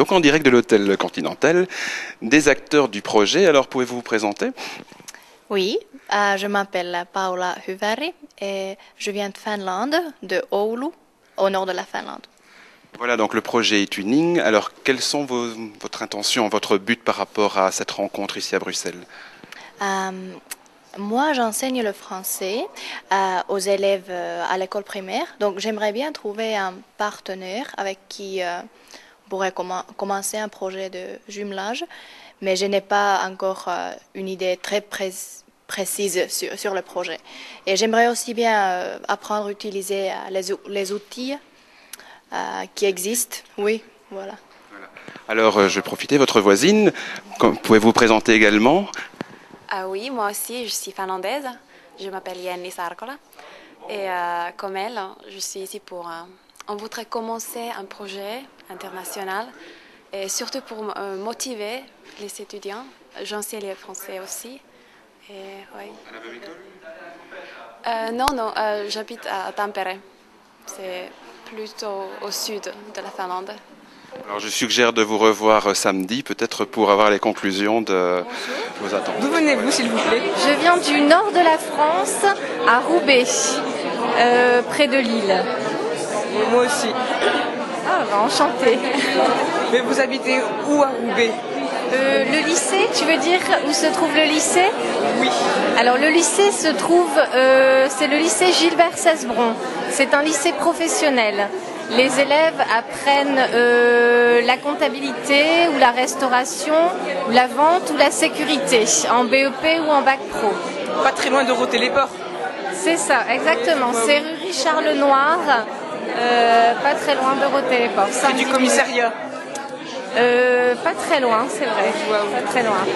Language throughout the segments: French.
donc en direct de l'hôtel Continental, des acteurs du projet. Alors pouvez-vous vous présenter? Oui, je m'appelle Paula Hyveri et je viens de Finlande, de Oulu, au nord de la Finlande. Voilà, donc le projet eTwinning. Alors quelles sont votre intention, votre but par rapport à cette rencontre ici à Bruxelles? Moi, j'enseigne le français aux élèves à l'école primaire, donc j'aimerais bien trouver un partenaire avec qui on pourrait commencer un projet de jumelage, mais je n'ai pas encore une idée très précise sur le projet. Et j'aimerais aussi bien apprendre à utiliser les outils qui existent. Oui, voilà. Alors je vais profiter, votre voisine, pouvez-vous vous présenter également? Oui, moi aussi, je suis finlandaise. Je m'appelle Jenny Sarkola. Et comme elle, je suis ici pour... on voudrait commencer un projet international et surtout pour motiver les étudiants. J'enseigne le français aussi. Et, oui. Non, j'habite à Tampere. C'est plutôt au sud de la Finlande. Alors je suggère de vous revoir samedi, peut-être pour avoir les conclusions de vos attentes. D'où venez-vous, s'il vous plaît? Je viens du nord de la France, à Roubaix, près de Lille. Moi aussi. Ah, bah, enchantée. Mais vous habitez où à Roubaix? Le lycée, tu veux dire où se trouve le lycée? Oui. Alors le lycée se trouve, c'est le lycée Gilbert Cesbron. C'est un lycée professionnel. Les élèves apprennent la comptabilité ou la restauration, ou la vente ou la sécurité, en BEP ou en bac pro. Pas très loin de Roté-les-Ports. C'est ça, exactement. C'est rue Richard Lenoir, pas très loin de Roté-les-Ports. C'est du commissariat. Pas très loin, c'est vrai. Pas très loin.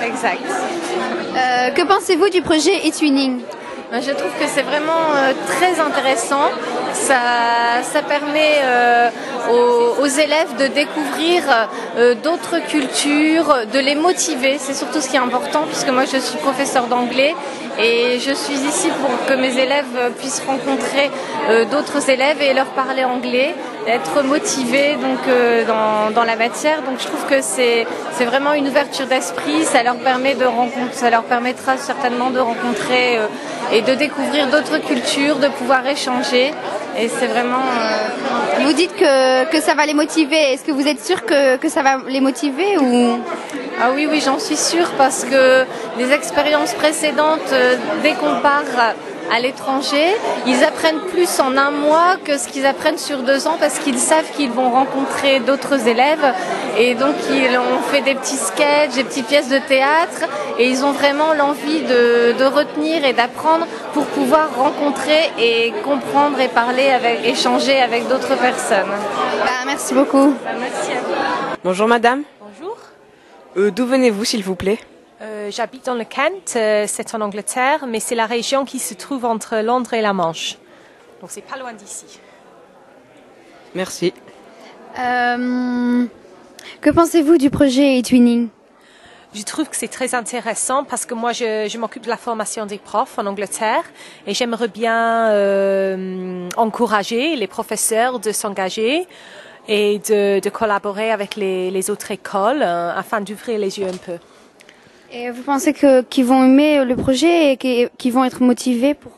Exact. Que pensez-vous du projet eTwinning? Je trouve que c'est vraiment très intéressant. Ça permet aux élèves de découvrir d'autres cultures, de les motiver. C'est surtout ce qui est important puisque moi je suis professeure d'anglais et je suis ici pour que mes élèves puissent rencontrer d'autres élèves et leur parler anglais, être motivés donc, dans la matière. Donc je trouve que c'est vraiment une ouverture d'esprit. Ça leur permettra certainement de rencontrer et de découvrir d'autres cultures, de pouvoir échanger. Et c'est vraiment... Vous dites que ça va les motiver. Est-ce que vous êtes sûr que ça va les motiver ou... Ah oui, j'en suis sûre parce que les expériences précédentes, dès qu'on part à l'étranger, ils apprennent plus en un mois que ce qu'ils apprennent sur 2 ans parce qu'ils savent qu'ils vont rencontrer d'autres élèves et donc ils ont fait des petits sketchs, des petites pièces de théâtre et ils ont vraiment l'envie de retenir et d'apprendre pour pouvoir rencontrer et comprendre et parler échanger avec d'autres personnes. Merci beaucoup. Merci à vous. Bonjour madame. Bonjour. D'où venez-vous, s'il vous plaît? J'habite dans le Kent, c'est en Angleterre, mais c'est la région qui se trouve entre Londres et la Manche. Donc c'est pas loin d'ici. Merci. Que pensez-vous du projet eTwinning? Je trouve que c'est très intéressant parce que moi je m'occupe de la formation des profs en Angleterre et j'aimerais bien encourager les professeurs de s'engager et de collaborer avec les autres écoles afin d'ouvrir les yeux un peu. Et vous pensez qu'ils vont aimer le projet et qu'ils vont être motivés pour...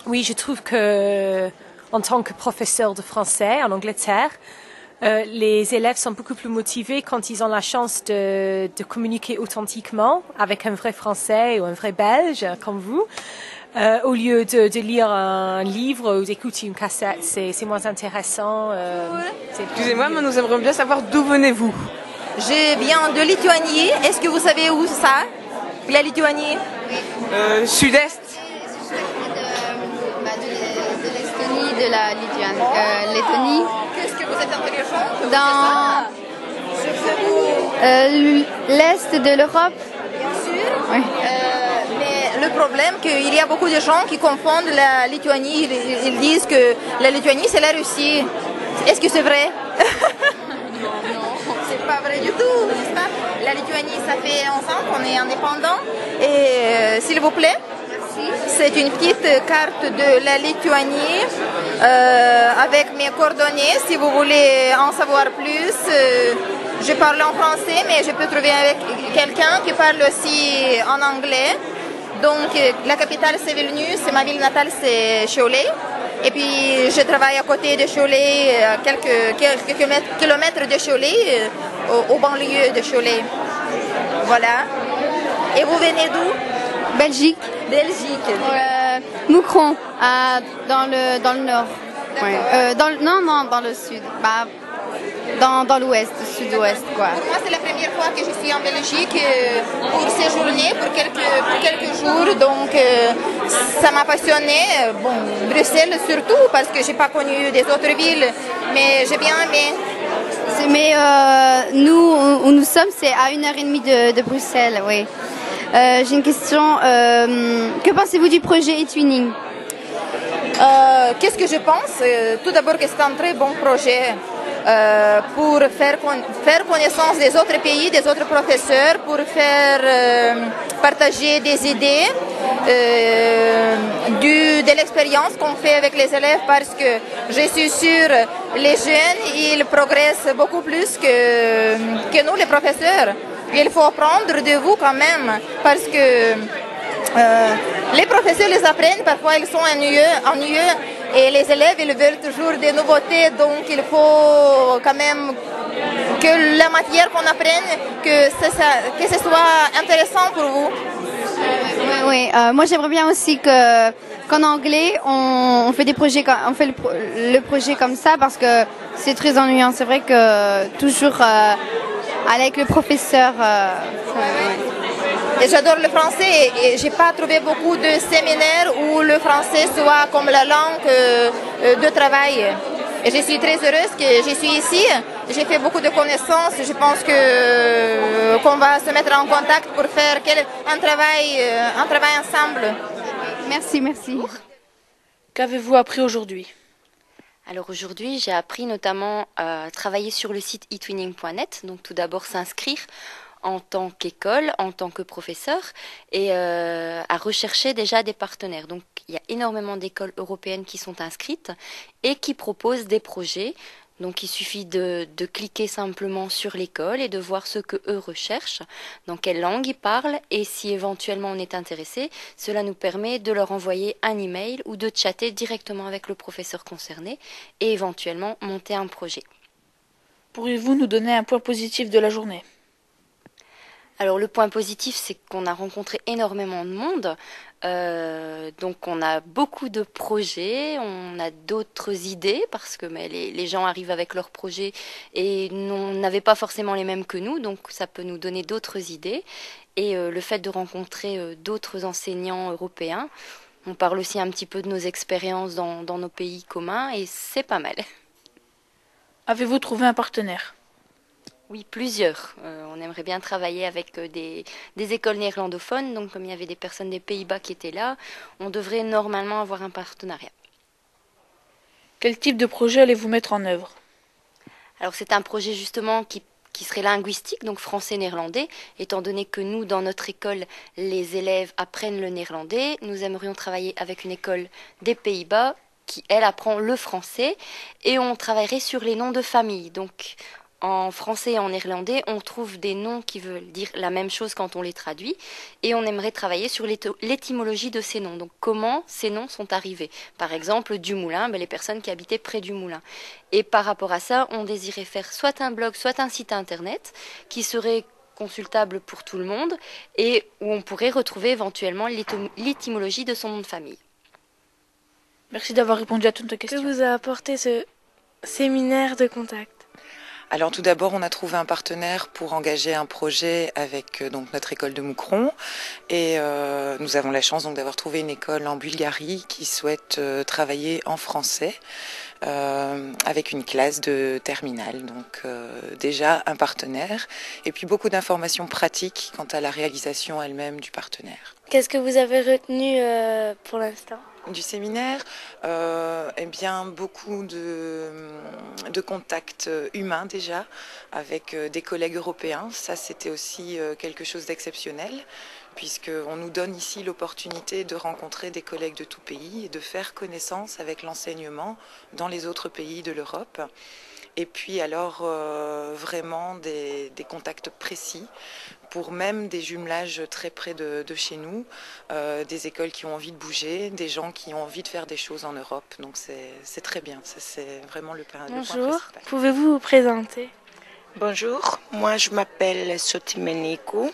Oui, je trouve que en tant que professeur de français en Angleterre, les élèves sont beaucoup plus motivés quand ils ont la chance de communiquer authentiquement avec un vrai Français ou un vrai Belge comme vous, au lieu de lire un livre ou d'écouter une cassette. C'est moins intéressant. Excusez-moi, mais nous aimerions bien savoir d'où venez-vous. Je viens de Lituanie. Est-ce que vous savez où ça? La Lituanie? Sud-est. De l'Estonie, de la Lettonie. Qu'est-ce que vous êtes intéressant? Dans l'Est de l'Europe. Bien sûr. Oui. Mais le problème, qu'il y a beaucoup de gens qui confondent la Lituanie. Ils disent que la Lituanie, c'est la Russie. Est-ce que c'est vrai? C'est pas vrai du tout, n'est-ce pas? La Lituanie, ça fait 11 ans qu'on est indépendant. Et s'il vous plaît, c'est une petite carte de la Lituanie. avec mes coordonnées si vous voulez en savoir plus. Je parle en français, mais je peux trouver avec quelqu'un qui parle aussi en anglais. Donc la capitale c'est Vilnius, ma ville natale c'est Cholet. Et puis je travaille à côté de Cholet, quelques kilomètres de Cholet, au banlieue de Cholet. Voilà. Et vous venez d'où? Belgique. Belgique. Moucron, dans le nord. Ouais. Non, dans le sud. Bah, dans l'ouest, sud-ouest, quoi. Moi, c'est la première fois que je suis en Belgique pour séjourner pour quelques jours. Donc, ça m'a passionnée. Bon, Bruxelles surtout, parce que je n'ai pas connu des autres villes, mais j'ai bien aimé. Mais nous, où nous sommes, c'est à 1h30 de Bruxelles, oui. J'ai une question. Que pensez-vous du projet eTwinning? Qu'est-ce que je pense? Tout d'abord que c'est un très bon projet pour faire connaissance des autres pays, des autres professeurs, pour faire partager des idées de l'expérience qu'on fait avec les élèves, parce que je suis sûre les jeunes, ils progressent beaucoup plus que nous, les professeurs. Il faut apprendre de vous quand même, parce que les professeurs les apprennent, parfois ils sont ennuyeux et les élèves ils veulent toujours des nouveautés, donc il faut quand même que la matière qu'on apprenne, que ce soit intéressant pour vous. Oui. Moi j'aimerais bien aussi qu'en anglais on fait des projets, on fait le projet comme ça, parce que c'est très ennuyant. C'est vrai que toujours aller avec le professeur. Et j'adore le français et j'ai pas trouvé beaucoup de séminaires où le français soit comme la langue de travail. Et je suis très heureuse que je suis ici. J'ai fait beaucoup de connaissances. Je pense qu'on va se mettre en contact pour faire un travail ensemble. Merci. Qu'avez-vous appris aujourd'hui? Alors aujourd'hui, j'ai appris notamment à travailler sur le site eTwinning.net. Donc tout d'abord s'inscrire en tant qu'école, en tant que professeur, et à rechercher déjà des partenaires. Donc il y a énormément d'écoles européennes qui sont inscrites et qui proposent des projets. Donc il suffit de cliquer simplement sur l'école et de voir ce que eux recherchent, dans quelle langue ils parlent, et si éventuellement on est intéressé, cela nous permet de leur envoyer un email ou de chatter directement avec le professeur concerné et éventuellement monter un projet. Pourriez-vous nous donner un point positif de la journée? Alors le point positif, c'est qu'on a rencontré énormément de monde, donc on a beaucoup de projets, on a d'autres idées, parce que les gens arrivent avec leurs projets et n'avaient pas forcément les mêmes que nous, donc ça peut nous donner d'autres idées. Et le fait de rencontrer d'autres enseignants européens, on parle aussi un petit peu de nos expériences dans nos pays communs, et c'est pas mal. Avez-vous trouvé un partenaire? Oui, plusieurs. On aimerait bien travailler avec des écoles néerlandophones. Donc, comme il y avait des personnes des Pays-Bas qui étaient là, on devrait normalement avoir un partenariat. Quel type de projet allez-vous mettre en œuvre? Alors, c'est un projet justement qui serait linguistique, donc français-néerlandais. Étant donné que nous, dans notre école, les élèves apprennent le néerlandais, nous aimerions travailler avec une école des Pays-Bas qui, elle, apprend le français. Et on travaillerait sur les noms de famille. Donc, en français et en néerlandais, on trouve des noms qui veulent dire la même chose quand on les traduit, et on aimerait travailler sur l'étymologie de ces noms. Donc comment ces noms sont arrivés. Par exemple, du moulin, les personnes qui habitaient près du moulin. Et par rapport à ça, on désirait faire soit un blog, soit un site internet qui serait consultable pour tout le monde et où on pourrait retrouver éventuellement l'étymologie de son nom de famille. Merci d'avoir répondu à toutes nos questions. Que vous a apporté ce séminaire de contact? Alors tout d'abord, on a trouvé un partenaire pour engager un projet avec donc notre école de Moucron, et nous avons la chance donc d'avoir trouvé une école en Bulgarie qui souhaite travailler en français avec une classe de terminale. Donc déjà un partenaire et puis beaucoup d'informations pratiques quant à la réalisation elle-même du partenaire. Qu'est-ce que vous avez retenu pour l'instant du séminaire? Eh bien, beaucoup de contacts humains déjà avec des collègues européens. Ça, c'était aussi quelque chose d'exceptionnel, puisqu'on nous donne ici l'opportunité de rencontrer des collègues de tout pays et de faire connaissance avec l'enseignement dans les autres pays de l'Europe. Et puis alors vraiment des contacts précis pour même des jumelages très près de chez nous, des écoles qui ont envie de bouger, des gens qui ont envie de faire des choses en Europe. Donc c'est très bien, c'est vraiment le point principal. Bonjour, pouvez-vous vous présenter? Bonjour, moi je m'appelle Sotimenikou,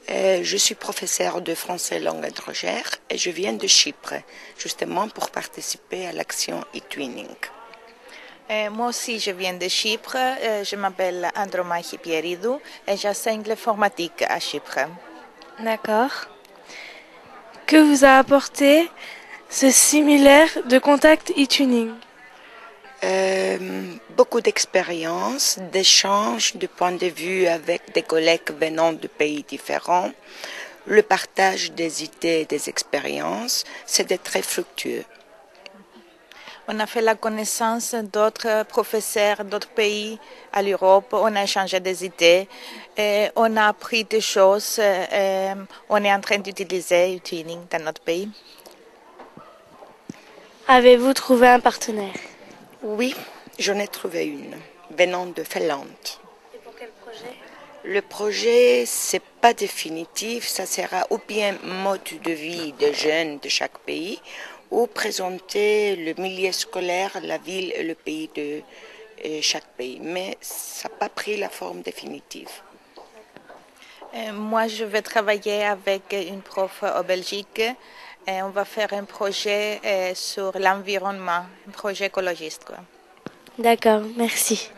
je suis professeure de français langue étrangère et je viens de Chypre, justement pour participer à l'action e-twinning. Moi aussi, je viens de Chypre. Je m'appelle Andromache Pieridou et j'enseigne l'informatique à Chypre. D'accord. Que vous a apporté ce séminaire de contact e-tuning? Beaucoup d'expérience, d'échanges, de points de vue avec des collègues venant de pays différents. Le partage des idées et des expériences, c'était très fructueux. On a fait la connaissance d'autres professeurs d'autres pays à l'Europe, on a échangé des idées, et on a appris des choses, on est en train d'utiliser e-twinning dans notre pays. Avez-vous trouvé un partenaire? Oui, j'en ai trouvé une, venant de Finlande. Et pour quel projet? Le projet, c'est pas définitif, ça sera ou bien mode de vie des jeunes de chaque pays, ou présenter le milieu scolaire, la ville et le pays de chaque pays. Mais ça n'a pas pris la forme définitive. Moi, je vais travailler avec une prof en Belgique et on va faire un projet sur l'environnement, un projet écologiste. D'accord, merci.